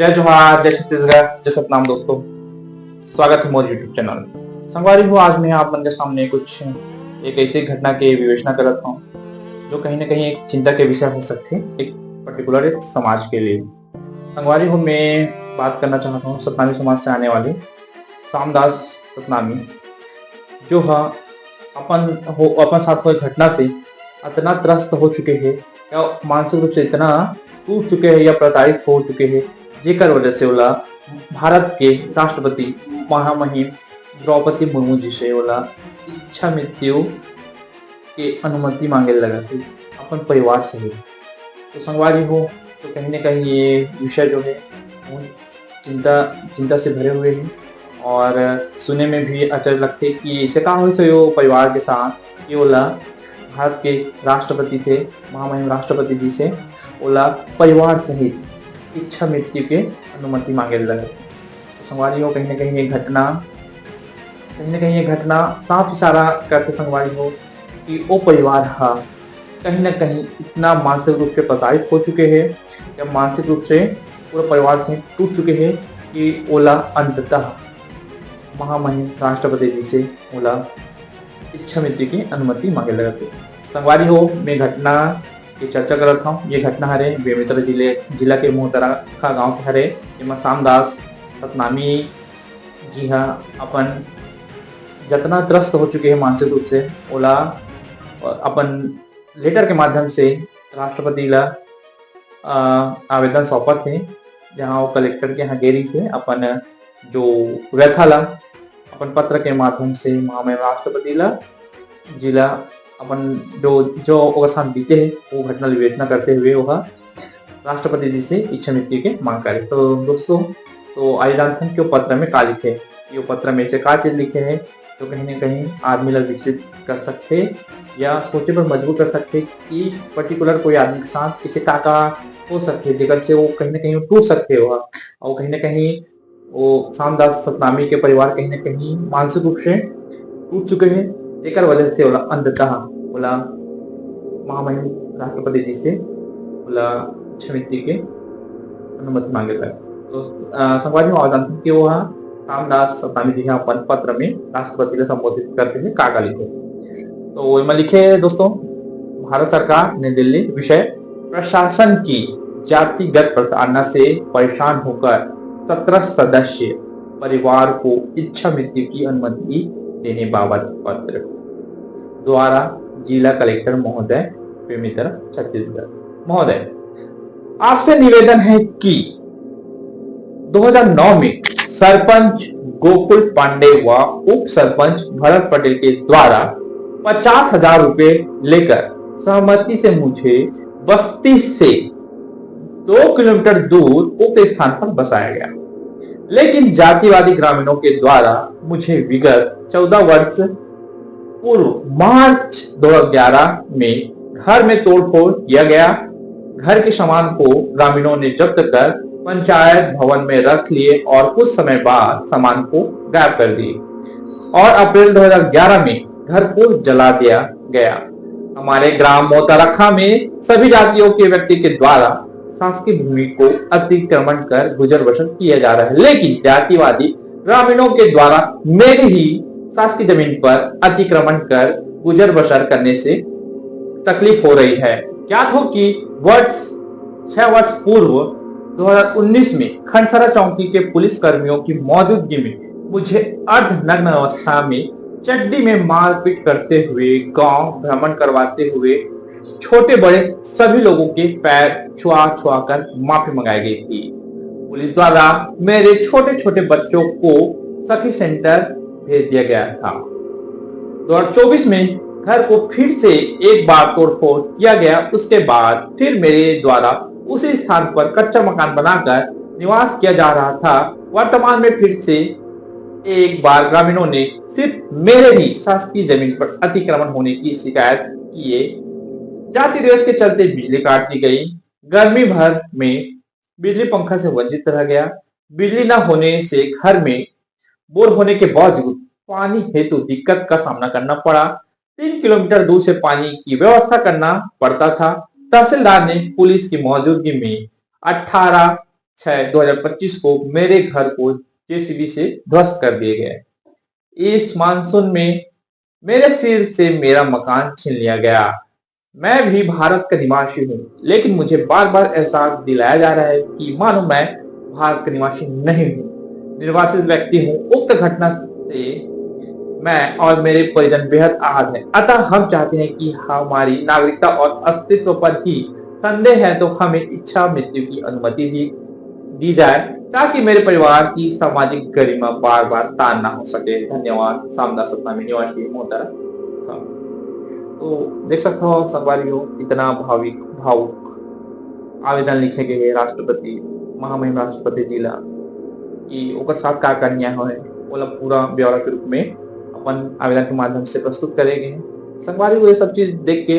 जय जोहार, जय छत्तीसगढ़, जय सतनाम दोस्तों। स्वागत है मोर यूट्यूब चैनल। संगवारी हो, आज मैं आप मन के सामने कुछ एक ऐसी घटना के विवेचना कर रहा हूँ जो कहीं ना कहीं एक चिंता के विषय हो सकते हैं, एक पर्टिकुलर एक समाज के लिए। संगवारी हो, मैं बात करना चाहता हूँ सतनामी समाज से आने वाले सामदास सतनामी, जो है अपन साथ हुए घटना से इतना त्रस्त हो चुके हैं या मानसिक रूप से इतना टूट चुके हैं या प्रताड़ित हो चुके हैं, जेकर वजह से ओला भारत के राष्ट्रपति महामहिम द्रौपदी मुर्मू जी से ओला इच्छा मृत्यु के अनुमति मांगे लगा थी अपन परिवार से ही। तो संगवारी हो, तो कहीं ना कहीं ये विषय जो है वो चिंता चिंता से भरे हुए हैं और सुने में भी अचरज लगते कि इसे कहा हो सो परिवार के साथ कि ओला भारत के राष्ट्रपति से महामहिम राष्ट्रपति जी से ओला परिवार सहित इच्छा मृत्यु के अनुमति मांगे लगे। तो संगवारी हो, कहीं ना कहीं ये घटना साफ इशारा करते संगवारी हो कि वो परिवार कहीं ना कहीं इतना मानसिक रूप से प्रताड़ित हो चुके हैं या मानसिक रूप से पूरा परिवार से टूट चुके हैं कि ओला अंततः महामहिम राष्ट्रपति जी से ओला इच्छा मृत्यु की अनुमति मांगे लगा थे। संगवारी हो, मैं घटना की चर्चा कर रहा हूँ। ये घटना हरे बेमेतरा जिला के मोहतरा का गांव के हरे, जेमा सामदास सतनामी जी अपन जतना त्रस्त हो चुके हैं मानसिक रूप से ओला अपन लेटर के माध्यम से राष्ट्रपति ला आवेदन सौंपा थे, जहाँ वो कलेक्टर के यहाँ गेरी से अपन जो व्यथा ला अपन पत्र के माध्यम से महामहिम राष्ट्रपति ला जिला अपन जो साथ बीते है वो घटना विवेचना करते हुए वह राष्ट्रपति जी से इच्छा मृत्यु के मांग करे। तो दोस्तों, तो आज जानते हैं कि वो पत्र में का लिखे, ये पत्र में से का चीज लिखे है तो कहीं ना कहीं आदमी ला विचलित कर सकते या सोचे पर मजबूर कर सकते कि पर्टिकुलर कोई आदमी के साथ किसी का हो सकते जेकर से वो कहीं ना कहीं टूट सकते हो और कहीं ना कहीं वो सामदास सतनामी के परिवार कहीं ना कहीं मानसिक रूप से टूट चुके हैं, एक वजह से अंततः महामहिम राष्ट्रपति जी से इच्छा मृत्यु के अनुमति मांगे लगे। तो संगवारी जानते हैं कि वो सामदास सतनामी जी अपन पत्र में राष्ट्रपति को संबोधित करते हुए कागा लिखे। तो इसमें लिखे दोस्तों, भारत सरकार नई दिल्ली विषय प्रशासन की जातिगत प्रताड़ना से परेशान होकर 17 सदस्य परिवार को इच्छा मृत्यु की अनुमति देने बाबत पत्र द्वारा जिला कलेक्टर महोदय बेमेतरा छत्तीसगढ़। महोदय, आपसे निवेदन है कि 2009 में सरपंच गोकुल पांडे व उप सरपंच भरत पटेल के द्वारा 50,000 रुपए लेकर सहमति से मुझे बस्ती से 2 किलोमीटर दूर उक्त स्थान पर बसाया गया, लेकिन जातिवादी ग्रामीणों के द्वारा मुझे विगत 14 वर्ष पूर्व मार्च 2011 में घर में तोड़फोड़ किया गया। घर के सामान को ग्रामीणों ने जब्त कर पंचायत भवन में रख लिए और कुछ समय बाद सामान को गायब कर दिए और अप्रैल 2011 में घर को जला दिया गया। हमारे ग्राम मोतरखा में सभी जातियों के व्यक्ति के द्वारा शासकीय भूमि को अतिक्रमण कर गुजर बसर किया जा रहा है, लेकिन जातिवादी ग्रामीणों के द्वारा मेरी ही शासकीय जमीन पर अतिक्रमण कर गुजर बसर करने से तकलीफ हो रही है। ज्ञात हो कि 6 वर्ष पूर्व 2019 में खनसरा चौकी के पुलिस कर्मियों की मौजूदगी में मुझे अर्धनग्न अवस्था में चड्डी में मारपीट करते हुए गांव भ्रमण करवाते हुए छोटे बड़े सभी लोगों के पैर छुआ कर माफी मंगाई गई थी। पुलिस द्वारा मेरे छोटे छोटे बच्चों को सखी सेंटर भेज दिया गया था। 2024 में घर को फिर से एक बार तोड़फोड़ किया गया। उसके बाद फिर मेरे द्वारा उसी स्थान पर कच्चा मकान बनाकर निवास किया जा रहा था। वर्तमान में फिर से एक बार ग्रामीणों ने सिर्फ मेरे ही शासकीय जमीन पर अतिक्रमण होने की शिकायत किए। जाति दिवस के चलते बिजली काट दी गई। गर्मी भर में बिजली पंखा से वंचित रह गया। बिजली न होने से घर में बोर होने के बावजूद पानी हेतु दिक्कत का सामना करना पड़ा। 3 किलोमीटर दूर से पानी की व्यवस्था करना पड़ता था। तहसीलदार ने पुलिस की मौजूदगी में 18 2025 को मेरे घर को जेसीबी से ध्वस्त कर दिए गए। इस मानसून में मेरे सिर से मेरा मकान छीन लिया गया। मैं भी भारत का निवासी हूँ, लेकिन मुझे बार बार एहसास दिलाया जा रहा है कि मानो मैं भारत का निवासी नहीं हूँ, निर्वासित व्यक्ति हूँ। उक्त घटना से मैं और मेरे परिजन बेहद आहत हैं। अतः हम चाहते हैं कि हमारी नागरिकता और अस्तित्व पर ही संदेह है तो हमें इच्छा मृत्यु की अनुमति दी जाए, ताकि मेरे परिवार की सामाजिक गरिमा बार बार तान ना हो सके। धन्यवाद। सामना सत्ता में निवासी मोहतरम। हाँ, तो देख सकते हो संगवारी हो, इतना भावुक आवेदन लिखे गए राष्ट्रपति, महामहिम राष्ट्रपति जी ला कि ओकर साथ का करनिया है, ओला पूरा ब्यौरा के रूप में अपन आवेदन के माध्यम से प्रस्तुत करेंगे। संगवारी को ये सब चीज देख के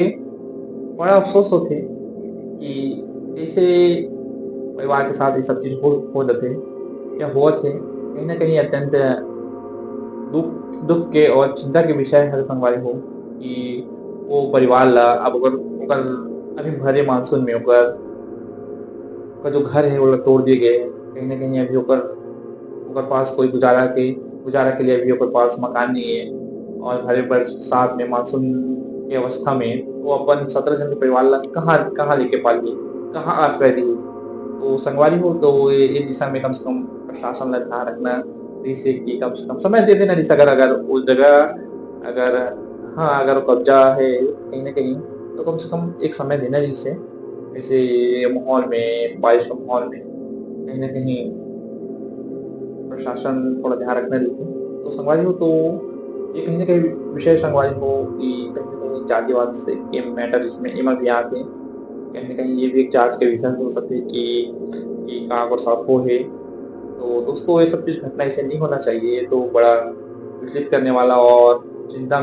बड़ा अफसोस होते कि ऐसे परिवार के साथ ये सब चीज हो जाते या हुआ थे, कहीं ना कहीं अत्यंत दुख के और चिंता के विषय है संगवारी हो कि वो परिवार ला अब ओकर अभी भरे मानसून में ओकर जो घर है वो तोड़ दिए गए। कहीं ना कहीं अभी ओकर पास कोई गुजारा के लिए अभी ओकर पास मकान नहीं है, और भरे बरसात में मानसून की अवस्था में वो अपन 17 जन के परिवार ला कहाँ लेके पाली, कहाँ आश्रय दी। तो संगवारी हो तो ये दिशा में कम से कम प्रशासन ला ध्यान रखना, जिससे कि कम से कम समय दे देना। जिस अगर उस जगह अगर अगर कब्जा है कहीं ना कहीं, तो कम से कम एक समय देना, जिससे जैसे माहौल में, बारिश के माहौल में कहीं ना कहीं प्रशासन थोड़ा ध्यान रखना जैसे। तो संगवारी हो तो ये कहीं ना कहीं विषय संगवारी हो कि कहीं ना कहीं जातिवाद से ये मैटर इसमें इमा भी आते हैं। कहीं ना कहीं ये भी एक जांच के विषय हो सकते हैं कि कहाँ को साथ हो है। तो दोस्तों ये सब चीज घटना ऐसे नहीं होना चाहिए। ये तो बड़ा विचलित करने वाला और चिंता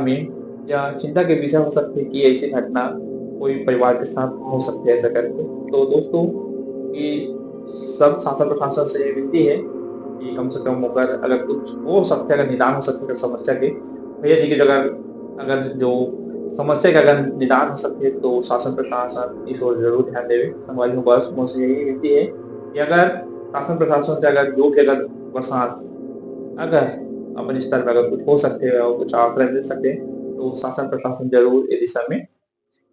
के विषय हो सकते हैं कि ऐसी घटना कोई परिवार के साथ हो सकती है ऐसा करके। तो दोस्तों ये सब शासन प्रशासन से विनती है कि कम से कम अगर कुछ हो सकता है, अगर निदान हो सकता है समस्या के, भैया जी की जगह अगर जो समस्या का अगर निदान हो सकते तो शासन प्रशासन इस ओर जरूर ध्यान देवे। संगवारी को बस मुझसे यही विनती है कि अगर शासन प्रशासन से अगर जो भी अगर बरसात अगर अपने स्तर पर अगर कुछ हो सकते हैं और कुछ आश्रय मिल सके, तो शासन प्रशासन जरूर इस दिशा में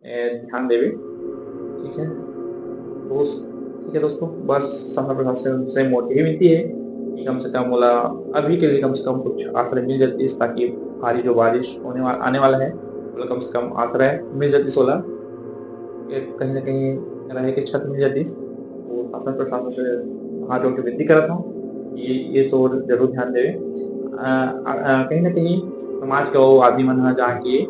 ध्यान देवे। ठीक है दोस्तों, बस शासन प्रशासन से मोटी ही विनती है कि कम से कम बोला अभी के लिए कम से कम कुछ आश्रय मिल जाती, ताकि भारी जो बारिश आने वाला है बोला कम से कम आश्रय मिल जाती, सोलह कहीं ना कहीं रहे के छत मिल जाती। वो शासन प्रशासन से हाथ जोड़ के विनती करता हूँ ये सोर जरूर ध्यान देवे। कहीं ना कहीं समाज के वो आदमी मन जाके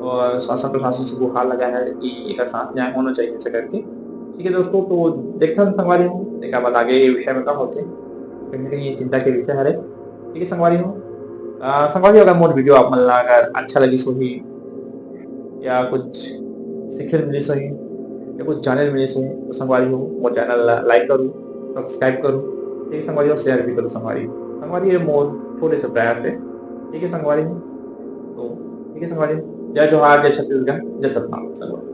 और शासन प्रशासन से गुहार लगा है कि एक साथ न्याय होना चाहिए ऐसा करके। ठीक है दोस्तों, तो देखता हूँ संगवारी हूँ देखा बाद आगे ये विषय में कब होते, कहीं ना कहीं ये चिंता के विषय है। ठीक है संगवारी हूँ, अगर मोर वीडियो आप मन अगर अच्छा लगी सही या कुछ सीखे मिली सही या कुछ जाने मिली सही, तो संगवारी हो मोर चैनल लाइक करूँ, सब्सक्राइब करूँ। ठीक है संगवारी हो, शेयर भी करूँ। संगवारी है मोर थोड़े से प्रयास है। ठीक है संगवारी हो, तो ठीक है संगवारी, जय जोहार, जय छत्तीसगढ़, जय सतनाम संगवारी।